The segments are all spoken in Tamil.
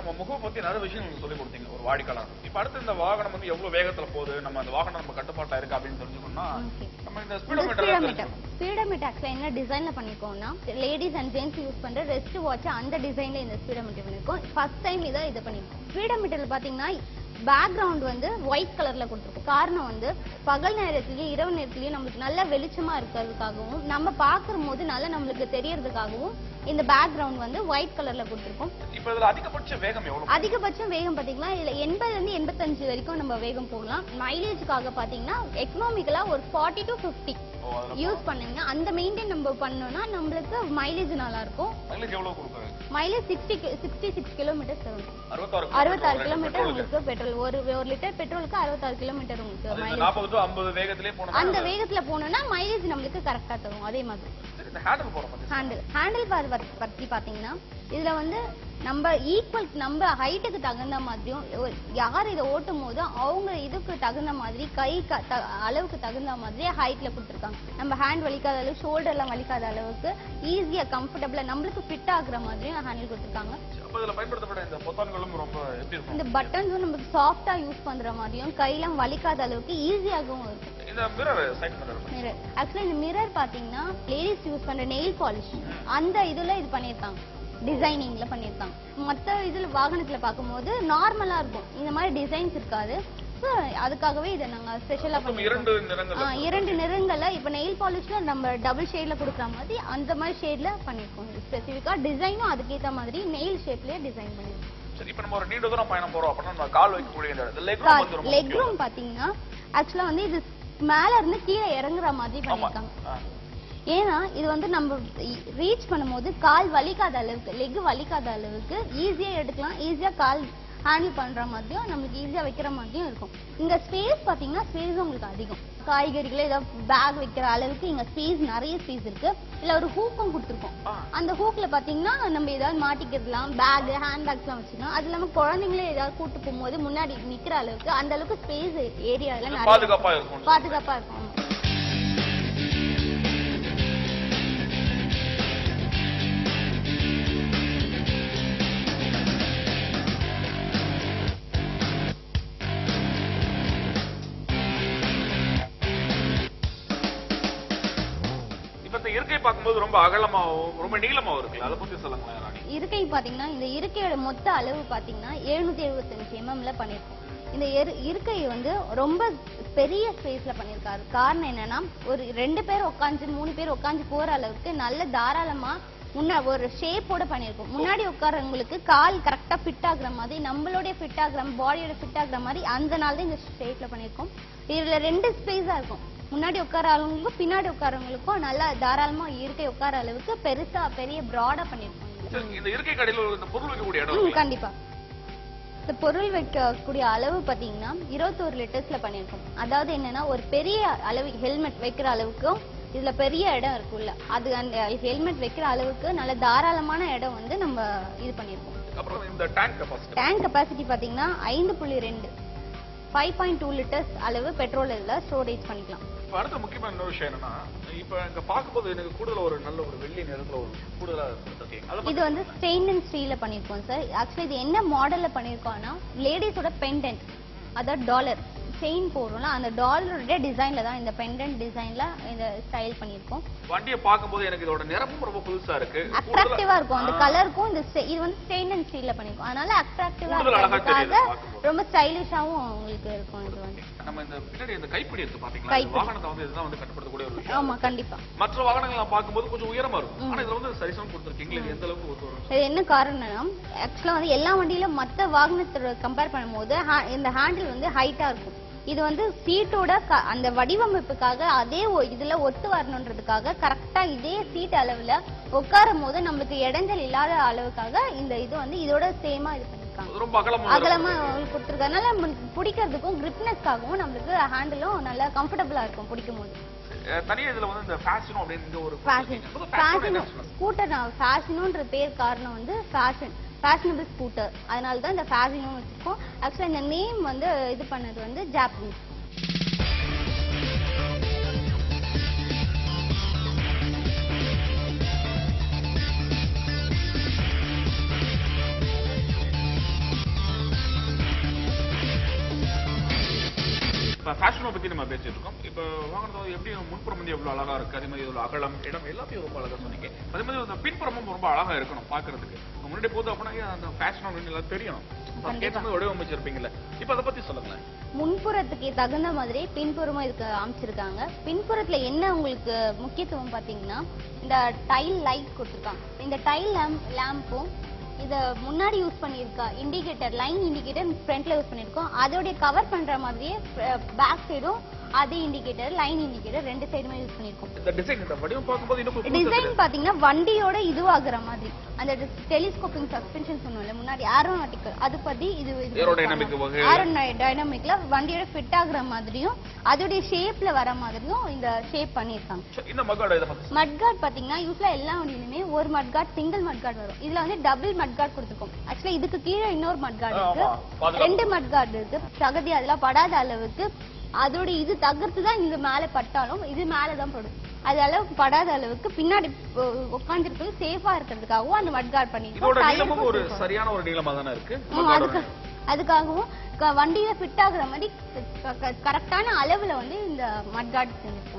நம்ம முகம் பத்தி நிறைய விஷயம் சொல்லி கொடுத்தீங்க ஒரு வாடிக்கையாளர். இப்ப அடுத்து இந்த வாகனம் வந்து எவ்வளவு வேகத்துல போகுது, நம்ம அந்த வாகனம் நம்ம கட்டுப்பாட்டா இருக்கு அப்படின்னு தெரிஞ்சுக்கணும்னா நம்ம இந்த ஸ்பீடோமீட்டர் ஆக்சுவலா என்ன டிசைன்ல பண்ணிருக்கோம்னா லேடிஸ் அண்ட் ஜென்ட்ஸ் யூஸ் பண்ற ரெஸ்ட் வாட்ச் அந்த டிசைன்ல இந்த ஸ்பீடோமீட்டர் பண்ணிருக்கோம். ஃபர்ஸ்ட் டைம் இதை பண்ணிருக்கோம். ஸ்பீடோமீட்டர்ல பாத்தீங்கன்னா பேக்ரவுண்ட் வந்து ஒயிட் கலர்ல கொடுத்துருக்கோம். காரணம் வந்து பகல் நேரத்திலயும் இரவு நேரத்திலயும் நம்மளுக்கு நல்ல வெளிச்சமா இருக்கிறதுக்காகவும் நம்ம பாக்குற போது நல்லா நம்மளுக்கு தெரியறதுக்காகவும் இந்த பேக்ரவுண்ட் வந்து ஒயிட் கலர்ல கொடுத்துருக்கோம். இப்ப இதுல அதிகபட்ச வேகம் எவ்வளவு? அதிகபட்சம் வேகம் பாத்தீங்கன்னா இதுல 80 இருந்து 85 வரைக்கும் நம்ம வேகம் போகலாம். மைலேஜுக்காக பாத்தீங்கன்னா எக்கனாமிக்கலா ஒரு 40 to 50 யூஸ் பண்ணீங்கன்னா அந்த மெயின்டைன் நம்ம பண்ணோம்னா நம்மளுக்கு மைலேஜ் நல்லா இருக்கும். மைலேஜ் எவ்வளவு கொடுக்குறாங்க? மைலேஜ் 66 கிலோமீட்டர் தரும். 66 கிலோமீட்டர் உங்களுக்கு பெட்ரோல் ஒரு லிட்டர் பெட்ரோலுக்கு 66 கிலோமீட்டர் உங்களுக்கு மைலேஜ். 40 to 50 வேகத்திலே போனா அந்த வேகத்துல போனோம்னா மைலேஜ் நம்மளுக்கு கரெக்டா தரும். அதே மாதிரி ஹேண்டில் பார் பத்தி பாத்தீங்கன்னா இதுல வந்து நம்ம ஈக்குவல் நம்ம ஹைட்டுக்கு தகுந்த மாதிரியும் யார் இதை ஓட்டும் போது அவங்க இதுக்கு தகுந்த மாதிரி கை அளவுக்கு தகுந்த மாதிரி ஹைட்ல கொடுத்துருக்காங்க. நம்ம ஹேண்ட் வலிக்காத அளவு ஷோல்டர் எல்லாம் வலிக்காத அளவுக்கு ஈஸியா கம்ஃபர்டபுளா நம்மளுக்கு ஃபிட் ஆகுற மாதிரியும் ஹேண்டில் கொடுத்துருக்காங்க. இந்த பட்டன்ஸும் நமக்கு சாஃப்டா யூஸ் பண்ற மாதிரியும் கையெல்லாம் வலிக்காத அளவுக்கு ஈஸியாகவும் இருக்கும். ஆக்சுவலா இந்த மிரர் பாத்தீங்கன்னா லேடிஸ் யூஸ் பண்ற நெயில் பாலிஷ் அந்த இதுல இது பண்ணிருக்காங்க, டிசைனிங்ல பண்ணிருக்காங்க. மத்த இதுல வாகனத்துல பாக்கும்போது நார்மலா இருக்கும், இந்த மாதிரி டிசைன்ஸ் இருக்காது. அதுக்காகவே இதை நாங்க ஸ்பெஷலா பண்ணிருக்கோம். 2 நிறங்கள்ல இப்ப நெயில் பாலிஷ்ல நம்ம டபுள் ஷேட்ல கொடுக்குற மாதிரி அந்த மாதிரி ஷேட்ல பண்ணிருக்கோம். ஸ்பெசிபிக்கா டிசைனும் அதுக்கேற்ற மாதிரி நெயில் ஷேப்லயே டிசைன் பண்ணிருக்கோம். இப்ப நம்ம ஒரு நீண்ட தூரம் பயணம் போறோம் அப்படின்னா கால் வைக்கக்கூடிய லெக் ரூம் பாத்தீங்கன்னா ஆக்சுவலா வந்து இது மேல இருந்து கீழே இறங்குற மாதிரி பண்ணிருக்காங்க. ஏன்னா இது வந்து நம்ம ரீச் பண்ணும்போது கால் வலிக்காத அளவுக்கு லெக் வலிக்காத அளவுக்கு ஈஸியா எடுக்கலாம், ஈஸியா கால் ஹேண்டில் பண்ற மாதிரியும் நம்மளுக்கு ஈஸியா வைக்கிற மாதிரியும் இருக்கும். இங்க ஸ்பேஸ் பாத்தீங்கன்னா ஸ்பேஸ் உங்களுக்கு அதிகம். காய்கறிகளை ஏதாவது பேக் வைக்கிற அளவுக்கு இங்க ஸ்பேஸ் நிறைய ஸ்பேஸ் இருக்கு. இல்ல ஒரு ஹூக்கும் கொடுத்துருக்கோம். அந்த ஹூக்ல பாத்தீங்கன்னா நம்ம ஏதாவது மாட்டிக்கிறதுலாம் பேக் ஹேண்ட் பேக்ஸ் எல்லாம் வச்சுக்கலாம். அது இல்லாம குழந்தைங்களே ஏதாவது கூட்டு போகும்போது முன்னாடி நிக்கிற அளவுக்கு அந்த அளவுக்கு ஸ்பேஸ் ஏரியா எல்லாம் பாதுகாப்பா இருக்கும். இருக்கை பார்க்கும்போது ரொம்ப அகலமாவும் ரொம்ப நீளமாவும் இருக்கு. அதை பத்தி சொல்லுங்க. இருக்கை பாத்தீங்கன்னா இந்த இருக்கையோட மொத்த அளவு பாத்தீங்கன்னா 775 mm பண்ணிருக்கோம். இந்த இருக்கை வந்து ரொம்ப பெரிய ஸ்பேஸ்ல பண்ணிருக்காரு. காரணம் என்னன்னா ஒரு 2 பேர் உட்காந்து 3 பேர் உட்காந்து போற அளவுக்கு நல்ல தாராளமா ஒரு ஷேப்போட பண்ணிருக்கோம். முன்னாடி உட்காரவங்களுக்கு கால் கரெக்டா ஃபிட் ஆகுற மாதிரி நம்மளுடைய ஃபிட் ஆகுற பாடியோட ஃபிட் ஆகுற மாதிரி அந்த நாள் தான் இந்த ஷேப்ல பண்ணிருக்கோம். இதுல 2 ஸ்பேஸா இருக்கும். முன்னாடி உட்காரவங்களுக்கும் பின்னாடி உட்காரவங்களுக்கும் நல்லா தாராளமா இருக்கை உட்கார அளவுக்கு பெருசா பெரிய பிராடா பண்ணிருக்கோம். இந்த இருக்கை கடையில இந்த பொருள் வைக்கக்கூடிய இடம் கண்டிப்பா இந்த பொருள் வைக்கக்கூடிய அளவு பாத்தீங்கன்னா 21 லிட்டர்ஸ்ல பண்ணிருக்கோம். அதாவது என்னன்னா ஒரு பெரிய அளவு ஹெல்மெட் வைக்கிற அளவுக்கும் இதுல பெரிய இடம் இருக்குல்ல, அது அந்த ஹெல்மெட் வைக்கிற அளவுக்கு நல்ல தாராளமான இடம் வந்து நம்ம இது பண்ணிருக்கோம். அப்புறம் இந்த டேங்க் கெபாசிட்டி பாத்தீங்கன்னா 5.2 5.2 லிட்டர்ஸ் அளவு பெட்ரோல் இதுல ஸ்டோரேஜ் பண்ணிக்கலாம். அடுத்த முக்கியமான இன்னொரு விஷயம் என்னன்னா இப்ப இங்க பாக்கும்போது எனக்கு கூடுதல் ஒரு நல்ல ஒரு வெள்ளி நிறத்துல ஒரு கூடுதலா இது வந்து ஸ்டெயின்லெஸ் ஸ்டீல்ல பண்ணிருக்கோம் சார். ஆக்சுவலி இது என்ன மாடல்ல பண்ணிருக்கோம்னா லேடிஸோட பெண்டன்ட் அதாவது டாலர் செயின் போடுறோம்ல அந்த டாலரோட டிசைன்ல தான் இந்த பெண்டன்ட் டிசைன்ல இந்த ஸ்டைல் பண்ணிருக்கோம். வண்டியை பாக்கும்போது எனக்கு இதோட நிறமும் ரொம்ப புதுசா இருக்கு, அட்ராக்டிவா இருக்கும். அந்த கலருக்கும் இந்த இது வந்து ஸ்டெயின்லெஸ் ஸ்டீல்ல பண்ணிருக்கோம். அதனால அட்ராக்டிவா இருக்கிறதுக்காக ரொம்ப ஸ்டைலிஷாவும் உங்களுக்கு இருக்கும். இது வந்து நம்ம இந்த பின்னாடி இந்த கைப்பிடி இருக்கு பாத்தீங்களா, வாகனத்தை வந்து இதுதான் வந்து கட்டுப்படுத்தக்கூடிய ஒரு விஷயம். ஆமா கண்டிப்பா. மற்ற வாகனங்களை பாக்கும்போது கொஞ்சம் உயரமா இருக்கும், ஆனா இதுல வந்து சரிசமம் கொடுத்திருக்கீங்க. இது எந்த அளவுக்கு ஒத்து வரும்? இது என்ன காரணம்னா ஆக்சுவலா வந்து எல்லா வண்டியிலும் மத்த வாகனத்தோட கம்பேர் பண்ணும்போது இந்த ஹேண்டில் வந்து ஹைட்டா இருக்கும். இது வந்து சீட்டோட அந்த வடிவமைப்புக்காக அதே இதுல ஒத்து வரணுன்றதுக்காக கரெக்டா இதே சீட் அளவுல உட்காரும் போது நம்மளுக்கு இடைஞ்சல் இல்லாத அளவுக்காக இந்த இது வந்து இதோட சேமா இது பண்ணிருக்காங்க. அகலமா கொடுத்துருக்கனால நம்மளுக்கு பிடிக்கிறதுக்கும் கிரிப்னஸ்க்காகவும் நம்மளுக்கு ஹேண்டிலும் நல்லா கம்ஃபர்டபுளா இருக்கும் பிடிக்கும் போது. தனியா இதுல வந்து இந்த ஃபேஷன் அப்படிங்கிற ஒரு ஸ்கூட்டர் ஃபேஷனுன்ற பேர் காரணம் வந்து ஃபேஷனபிள் ஸ்கூட்டர், அதனால தான் இந்த ஃபேஷனும் வச்சிருக்கோம். ஆக்சுவலா இந்த நேம் வந்து இது பண்ணது வந்து ஜாப்பனீஸ். இப்ப ஃபேஷனை பத்தி நம்ம பேசிட்டு இருக்கோம். இப்ப வாகனத்தோட எப்படி முன்புறம் வந்து எவ்வளவு அழகா இருக்கு, அதே மாதிரி இதோட அகலம் இடம் எல்லாத்தையும் ரொம்ப அழகா சொன்னீங்க. அதே மாதிரி அந்த பின்புறமும் ரொம்ப அழகா இருக்கணும் பாக்குறதுக்கு. முன்னாடி போது அப்படின்னா அந்த ஃபேஷன் எல்லாம் தெரியணும், அதுக்கேற்ற வடிவமைச்சிருப்பீங்கல்ல. இப்ப அதை பத்தி சொல்லுங்களேன். முன்புறத்துக்கு தகுந்த மாதிரி பின்புறமும் இதுக்கு அமைச்சிருக்காங்க. பின்புறத்துல என்ன உங்களுக்கு முக்கியத்துவம் பாத்தீங்கன்னா இந்த டைல் லைட் கொடுத்துருக்காங்க. இந்த டைல் லேம்பும் இத முன்னாடி யூஸ் பண்ணிருக்கா இண்டிகேட்டர், லைன் இண்டிகேட்டர் ஃப்ரண்ட்ல யூஸ் பண்ணிருக்கோம். அதோட கவர் பண்ற மாதிரியே பேக் சைடும் அதே இண்டிகேட்டர், லைன் இண்டிகேட்டர் ரெண்டு சைடுமே யூஸ் பண்ணிருக்கோம். இந்த டிசைன் இந்த வடிவம் பாக்கும்போது இன்னும் டிசைன் பாத்தீங்கன்னா வண்டியோட இதுவாகுற மாதிரி அந்த டெலிஸ்கோப்பிங் சஸ்பென்ஷன் சொன்னோம்ல முன்னாடி, ஏரோநாட்டிக்கல் அது பத்தி இது ஏரோடைனமிக்ல வண்டியோட ஃபிட் ஆகுற மாதிரியும் அதோட ஷேப்ல வர மாதிரியும் இந்த ஷேப் பண்ணிருக்காங்க. இந்த மட்கார்ட் பாத்தீங்கன்னா யூஸ்வலா எல்லா வண்டியிலுமே ஒரு மட்கார்ட் சிங்கிள் மட்கார்ட் வரும். இதுல வந்து டபுள் மட்கார்ட் கொடுத்துருக்கோம். ஆக்சுவலா இதுக்கு கீழே இன்னொரு மட்கார்ட் இருக்கு, ரெண்டு மட்கார்ட் இருக்கு. சகதி அதெல்லாம் படாத அளவுக்கு அதோட இது தகர்த்து தான் இங்க மேல பட்டாலும் இது மேலதான் படும். அது அளவுக்கு படாத அளவுக்கு பின்னாடி உட்காந்துருக்கு சேஃபா இருக்கிறதுக்காகவும் அந்த மட்கார்ட் பண்ணி ஒரு சரியான ஒரு நீளமா தானே இருக்கு. அதுக்காகவும் வண்டியில ஃபிட் ஆகுற மாதிரி கரெக்டான அளவுல வந்து இந்த மட்கார்ட்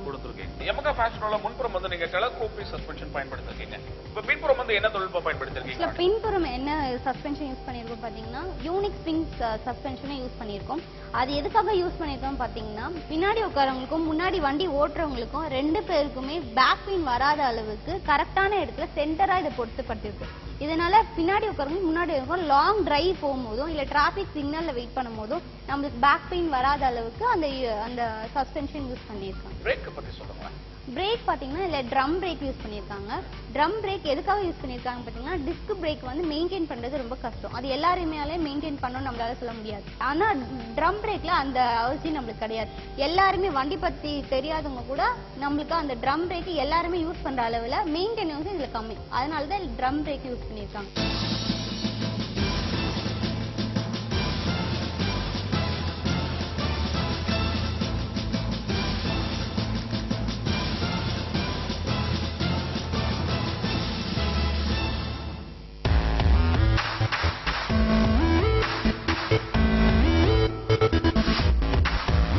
கொடுத்திருக்கீங்க. யமகா ஃபேஷனோட முன்புறம் வந்து நீங்க டெலஸ்கோபிக் சஸ்பென்ஷன் பயன்படுத்திருக்கீங்க. இப்ப பின்புறம் வந்து என்ன தொழில்நுட்பம் பயன்படுத்திருக்கீங்க? பின்புறம் என்ன சஸ்பென்ஷன் யூஸ் பண்ணிருக்கோம் பாத்தீங்கன்னா யூனிக் ஸ்ப்ரிங் சஸ்பென்ஷனை யூஸ் பண்ணிருக்கோம். அது எதுக்காக யூஸ் பண்ணிருக்கோம் பாத்தீங்கன்னா பின்னாடி உட்காரவங்களுக்கும் முன்னாடி வண்டி ஓட்டுறவங்களுக்கும் ரெண்டு பேருக்குமே பேக் பெயின் வராத அளவுக்கு கரெக்டான இடத்துல சென்டரா இதை பொருத்தப்பட்டிருக்கு. இதனால பின்னாடி உட்காரவங்க முன்னாடி இருக்கும் லாங் டிரைவ் போகும்போதும் இல்ல டிராபிக் சிக்னல்ல வெயிட் பண்ணும் போதும் நம்மளுக்கு பேக் பெயின் வராத அளவுக்கு அந்த சஸ்பென்ஷன் யூஸ் பண்ணிருக்காங்க. பிரேக் பத்தி சொல்லுங்க. பிரேக் பாத்தீங்கன்னா இல்ல ட்ரம் பிரேக் யூஸ் பண்ணிருக்காங்க. ட்ரம் பிரேக் எதுக்காக யூஸ் பண்ணிருக்காங்க பாத்தீங்கன்னா டிஸ்க் பிரேக் வந்து மெயின்டைன் பண்றது ரொம்ப கஷ்டம். அது எல்லாருமே மெயின்டைன் பண்ணணும் நம்மளால சொல்ல முடியாது. ஆனா ட்ரம் பிரேக்ல அந்த அவசியம் நம்மளுக்கு கிடையாது. எல்லாருமே வண்டி பத்தி தெரியாதவங்க கூட நம்மளுக்கு அந்த ட்ரம் பிரேக் எல்லாருமே யூஸ் பண்ற அளவுல மெயின்டெனன்ஸ் இதுல கம்மி. அதனாலதான் ட்ரம் பிரேக் யூஸ் பண்ணிருக்காங்க.